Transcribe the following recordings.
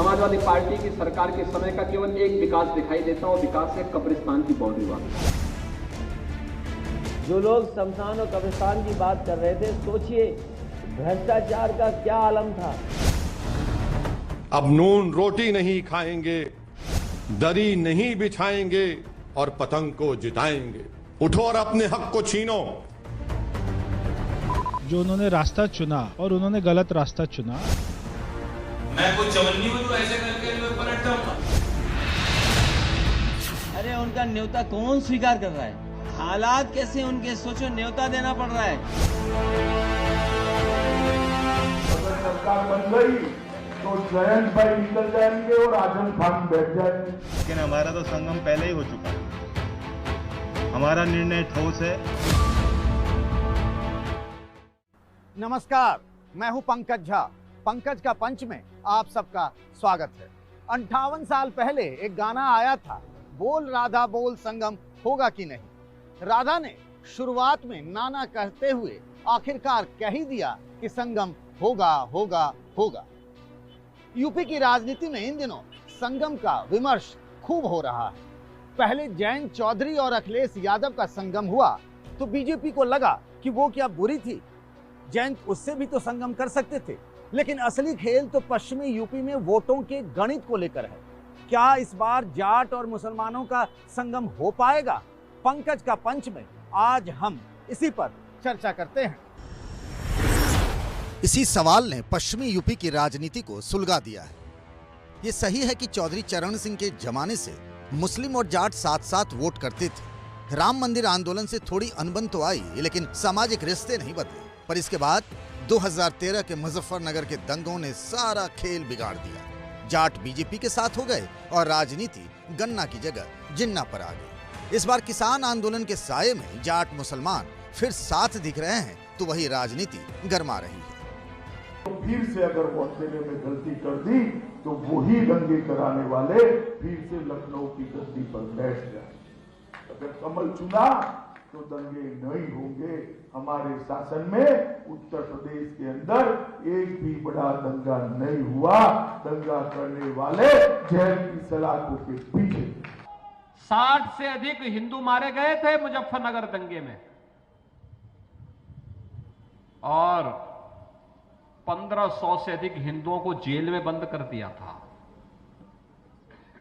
Samajwadi party की सरकार के समय का केवल एक विकास दिखाई देता और विकास है कब्रिस्तान की बाउंड्री वाल। जो लोग शमशान और कब्रिस्तान की बात कर रहे थे, सोचिए भ्रष्टाचार का क्या आलम था। अब नून रोटी नहीं खाएंगे, दरी नहीं बिछाएंगे और पतंग को जिताएंगे। उठो और अपने हक को छीनो। जो उन्होंने रास्ता चुना और उन्होंने गलत रास्ता चुना। मैं कुछ जवन्नी हूँ जो ऐसे करके मैं पलट जाऊंगा। अरे उनका न्योता कौन स्वीकार कर रहा है? हालात कैसे उनके, सोचो न्योता देना पड़ रहा है। अगर सरकार बन गई तो जयंत भाई निकल जाएंगे और आजम खान बैठ जाएंगे। लेकिन हमारा तो संगम पहले ही हो चुका है। हमारा निर्णय ठोस है। नमस्कार, मैं हूं पंकज झा। पंकज का पंच में आप सबका स्वागत है। 58 साल पहले एक गाना आया था, बोल राधा बोल संगम होगा कि नहीं। राधा ने शुरुआत में नाना कहते हुए आखिरकार कह ही दिया कि संगम होगा होगा होगा। यूपी की राजनीति में इन दिनों संगम का विमर्श खूब हो रहा है। पहले जयंत चौधरी और अखिलेश यादव का संगम हुआ तो बीजेपी को लगा कि वो क्या बुरी थी, जयंत उससे भी तो संगम कर सकते थे। लेकिन असली खेल तो पश्चिमी यूपी में वोटों के गणित को लेकर है। क्या इस बार जाट और मुसलमानों का संगम हो पाएगा? पंकज का पंच में आज हम इसी पर चर्चा करते हैं। इसी सवाल ने पश्चिमी यूपी की राजनीति को सुलगा दिया है। ये सही है कि चौधरी चरण सिंह के जमाने से मुस्लिम और जाट साथ साथ वोट करते थे। राम मंदिर आंदोलन से थोड़ी अनबन तो आई, लेकिन सामाजिक रिश्ते नहीं बदले। पर इसके बाद 2013 के मुजफ्फरनगर के दंगों ने सारा खेल बिगाड़ दिया। जाट बीजेपी के साथ हो गए और राजनीति गन्ना की जगह जिन्ना पर आ गई। इस बार किसान आंदोलन के साये में जाट मुसलमान फिर साथ दिख रहे हैं तो वही राजनीति गरमा रही है। तो फिर से अगर वोट देने में गलती कर दी तो वही दंगे कराने वाले फिर से लखनऊ की गद्दी पर बैठ जाए। अगर कमल चुना तो दंगे नहीं होंगे। हमारे शासन में उत्तर प्रदेश के अंदर एक भी बड़ा दंगा नहीं हुआ। दंगा करने वाले जेल की सलाखों के पीछे। 60 से अधिक हिंदू मारे गए थे मुजफ्फरनगर दंगे में और 1500 से अधिक हिंदुओं को जेल में बंद कर दिया था।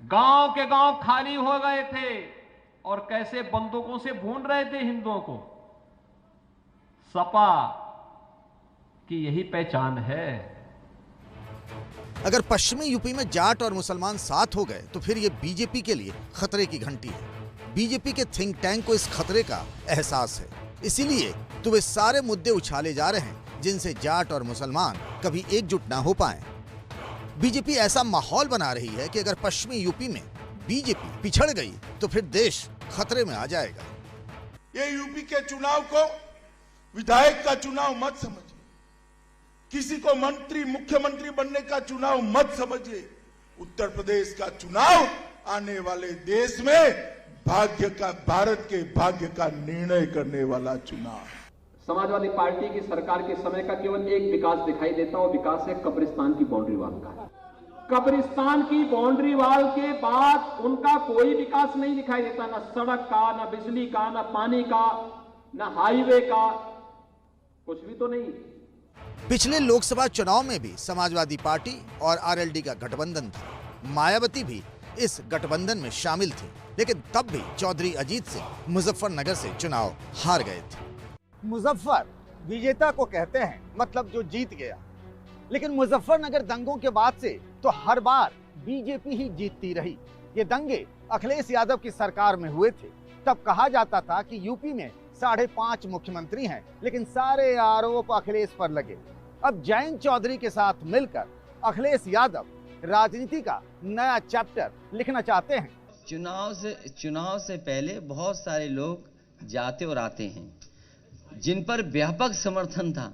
गांव के गांव खाली हो गए थे और कैसे बंदूकों से भून रहे थे हिंदुओं को। सपा की यही पहचान है। अगर पश्चिमी यूपी में जाट और मुसलमान साथ हो गए तो फिर ये बीजेपी के लिए खतरे की घंटी है। बीजेपी के थिंक टैंक को इस खतरे का एहसास है, इसीलिए तो वे सारे मुद्दे उछाले जा रहे हैं जिनसे जाट और मुसलमान कभी एकजुट ना हो पाए। बीजेपी ऐसा माहौल बना रही है कि अगर पश्चिमी यूपी में बीजेपी पिछड़ गई तो फिर देश खतरे में आ जाएगा। ये यूपी के चुनाव को विधायक का चुनाव मत समझिए, किसी को मंत्री मुख्यमंत्री बनने का चुनाव मत समझिए। उत्तर प्रदेश का चुनाव आने वाले देश में भारत के भाग्य का निर्णय करने वाला चुनाव। समाजवादी पार्टी की सरकार के समय का केवल एक विकास दिखाई देता और विकास है कब्रिस्तान की बाउंड्री वाल का। कब्रिस्तान की बाउंड्री वाल के बाद उनका कोई विकास नहीं दिखाई देता, ना सड़क का, ना बिजली का, ना पानी का, ना हाईवे का, कुछ भी तो नहीं। पिछले लोकसभा चुनाव में भी समाजवादी पार्टी और आरएलडी का गठबंधन था। मायावती भी इस गठबंधन में शामिल थी, लेकिन तब भी चौधरी अजीत सिंह मुजफ्फरनगर से चुनाव हार गए थे। मुजफ्फर विजेता को कहते हैं, मतलब जो जीत गया। लेकिन मुजफ्फरनगर दंगों के बाद से तो हर बार बीजेपी ही जीतती रही। ये दंगे अखिलेश यादव की सरकार में हुए थे। तब कहा जाता था कि यूपी में 5.5 मुख्यमंत्री हैं, लेकिन सारे आरोप अखिलेश पर लगे। अब जयंत चौधरी के साथ मिलकर अखिलेश यादव राजनीति का नया चैप्टर लिखना चाहते हैं। चुनाव से पहले बहुत सारे लोग जाते और आते हैं जिन पर व्यापक समर्थन था,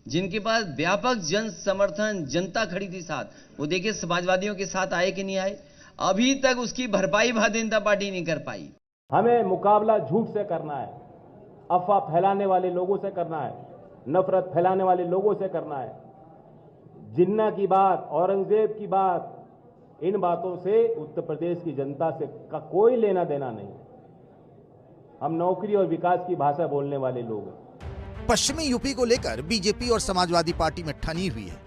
जिनके पास व्यापक जन समर्थन, जनता खड़ी थी साथ। वो देखिए समाजवादियों के साथ आए कि नहीं आए, अभी तक उसकी भरपाई भारतीय जनता पार्टी नहीं कर पाई। हमें मुकाबला झूठ से करना है, अफवाह फैलाने वाले लोगों से करना है, नफरत फैलाने वाले लोगों से करना है। जिन्ना की बात, औरंगजेब की बात, इन बातों से उत्तर प्रदेश की जनता से का कोई लेना देना नहीं। हम नौकरी और विकास की भाषा बोलने वाले लोग हैं। पश्चिमी यूपी को लेकर बीजेपी और समाजवादी पार्टी में ठनी हुई है।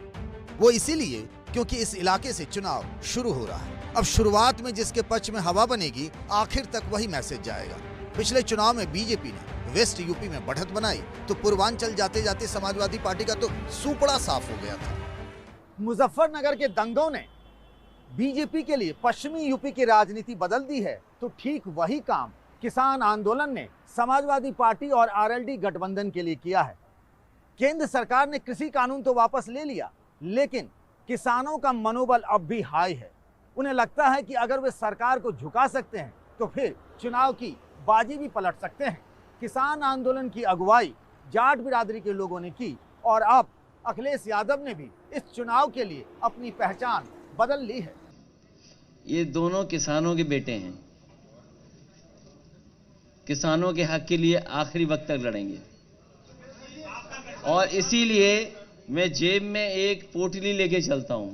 वो इसीलिए क्योंकि इस इलाके से चुनाव शुरू हो रहा है। अब शुरुआत में जिसके पक्ष में हवा बनेगी, आखिर तक वही मैसेज जाएगा। पिछले चुनाव में बीजेपी ने वेस्ट यूपी में बढ़त बनाई तो पूर्वांचल जाते जाते समाजवादी पार्टी का तो सूपड़ा साफ हो गया था। मुजफ्फरनगर के दंगों ने बीजेपी के लिए पश्चिमी यूपी की राजनीति बदल दी है, तो ठीक वही काम किसान आंदोलन ने समाजवादी पार्टी और आरएलडी गठबंधन के लिए किया है। केंद्र सरकार ने कृषि कानून तो वापस ले लिया, लेकिन किसानों का मनोबल अब भी हाई है। उन्हें लगता है कि अगर वे सरकार को झुका सकते हैं तो फिर चुनाव की बाजी भी पलट सकते हैं। किसान आंदोलन की अगुवाई जाट बिरादरी के लोगों ने की और अब अखिलेश यादव ने भी इस चुनाव के लिए अपनी पहचान बदल ली है। ये दोनों किसानों के बेटे हैं, किसानों के हक के लिए आखिरी वक्त तक लड़ेंगे और इसीलिए मैं जेब में एक पोटली लेके चलता हूं,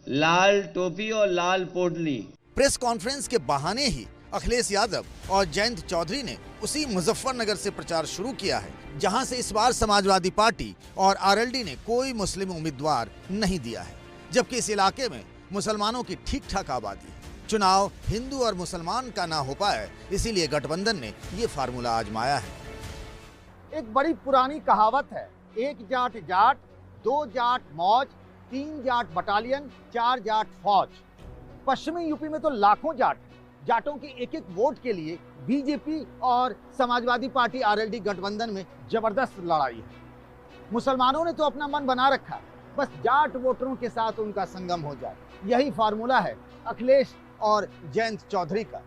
लाल टोपी और लाल पोटली। प्रेस कॉन्फ्रेंस के बहाने ही अखिलेश यादव और जयंत चौधरी ने उसी मुजफ्फरनगर से प्रचार शुरू किया है, जहां से इस बार समाजवादी पार्टी और आरएलडी ने कोई मुस्लिम उम्मीदवार नहीं दिया है, जबकि इस इलाके में मुसलमानों की ठीक ठाक आबादी है। चुनाव हिंदू और मुसलमान का ना हो पाए, इसीलिए गठबंधन ने ये फार्मूला आजमाया है। एक बड़ी पुरानी कहावत है, एक जाट जाट, दो जाट मौज, तीन जाट बटालियन, चार जाट फौज। पश्चिमी यूपी में तो लाखों जाटों की एक एक वोट के लिए बीजेपी और समाजवादी पार्टी आरएलडी गठबंधन में जबरदस्त लड़ाई है। मुसलमानों ने तो अपना मन बना रखा, बस जाट वोटरों के साथ उनका संगम हो जाए। यही फार्मूला है अखिलेश और जयंत चौधरी का।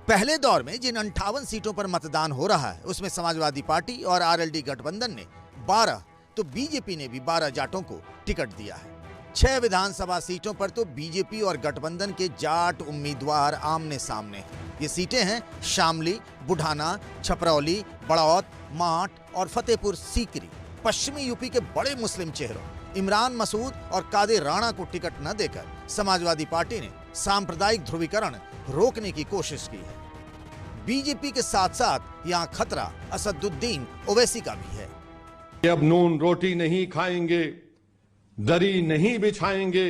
पहले दौर में जिन 58 सीटों पर मतदान हो रहा है, उसमें समाजवादी पार्टी और आरएलडी गठबंधन ने 12 तो बीजेपी ने भी 12 जाटों को टिकट दिया है। 6 विधानसभा सीटों पर तो बीजेपी और गठबंधन के जाट उम्मीदवार आमने सामने हैं। ये सीटें हैं शामली, बुढ़ाना, छपरौली, बड़ौत, माठ और फतेहपुर सीकरी। पश्चिमी यूपी के बड़े मुस्लिम चेहरों इमरान मसूद और कादिर राणा को टिकट न देकर समाजवादी पार्टी ने सांप्रदायिक ध्रुवीकरण रोकने की कोशिश की है। बीजेपी के साथ साथ यहाँ खतरा असदुद्दीन ओवैसी का भी है। अब नून रोटी नहीं खाएंगे, दरी नहीं बिछाएंगे,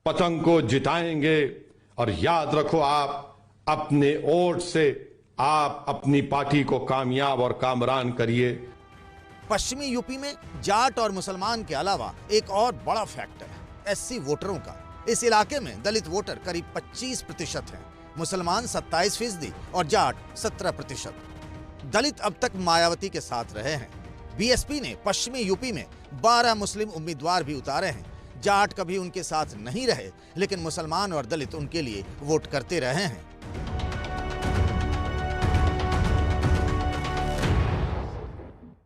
पतंग को जिताएंगे। और याद रखो, आप अपने वोट से आप अपनी पार्टी को कामयाब और कामरान करिए। पश्चिमी यूपी में जाट और मुसलमान के अलावा एक और बड़ा फैक्टर है एससी वोटरों का। इस इलाके में दलित वोटर करीब 25% हैं, मुसलमान 27% और जाट 17%। दलित अब तक मायावती के साथ रहे हैं। बीएसपी ने पश्चिमी यूपी में 12 मुस्लिम उम्मीदवार भी उतारे हैं। जाट कभी उनके साथ नहीं रहे, लेकिन मुसलमान और दलित उनके लिए वोट करते रहे हैं।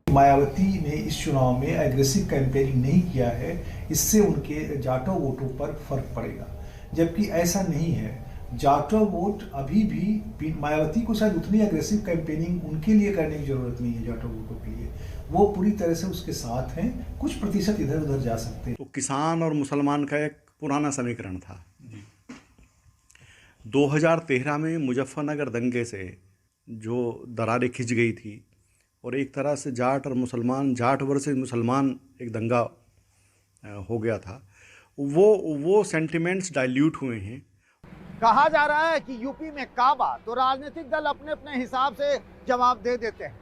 मायावती ने इस चुनाव में एग्रेसिव कैंपेनिंग नहीं किया है, इससे उनके जाटो वोटों पर फर्क पड़ेगा, जबकि ऐसा नहीं है। जाटो वोट अभी भी मायावती को शायद उतनी एग्रेसिव कैंपेनिंग उनके लिए करने की जरूरत नहीं है। जाटो वोटों के लिए वो पूरी तरह से उसके साथ हैं, कुछ प्रतिशत इधर उधर जा सकते हैं। तो किसान और मुसलमान का एक पुराना समीकरण था। 2013 में मुजफ्फरनगर दंगे से जो दरारें खिंच गई थी और एक तरह से जाट और मुसलमान, जाट वर्सेस मुसलमान एक दंगा हो गया था, वो सेंटिमेंट्स डाइल्यूट हुए हैं। कहा जा रहा है कि यूपी में काबा तो राजनीतिक दल अपने अपने हिसाब से जवाब दे देते हैं,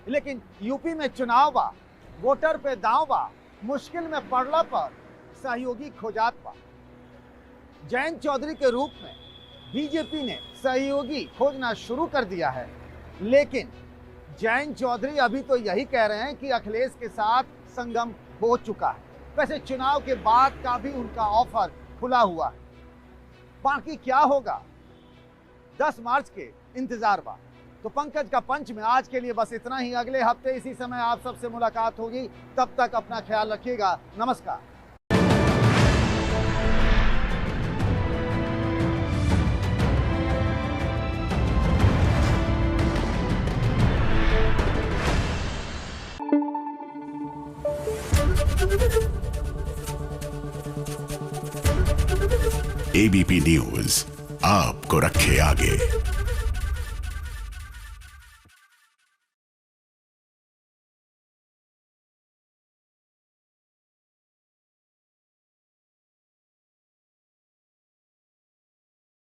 लेकिन यूपी में चुनाव बा, वोटर पे दांव बा, मुश्किल में पड़ला पर सहयोगी खोजात बा। जयंत चौधरी के रूप में बीजेपी ने सहयोगी खोजना शुरू कर दिया है, लेकिन जयंत चौधरी अभी तो यही कह रहे हैं कि अखिलेश के साथ संगम हो चुका है। वैसे चुनाव के बाद का भी उनका ऑफर खुला हुआ है। बाकी क्या होगा 10 मार्च के इंतजार बा। तो पंकज का पंच में आज के लिए बस इतना ही। अगले हफ्ते इसी समय आप सबसे मुलाकात होगी। तब तक अपना ख्याल रखिएगा। नमस्कार। Thank you. एबीपी न्यूज आपको रखे आगे।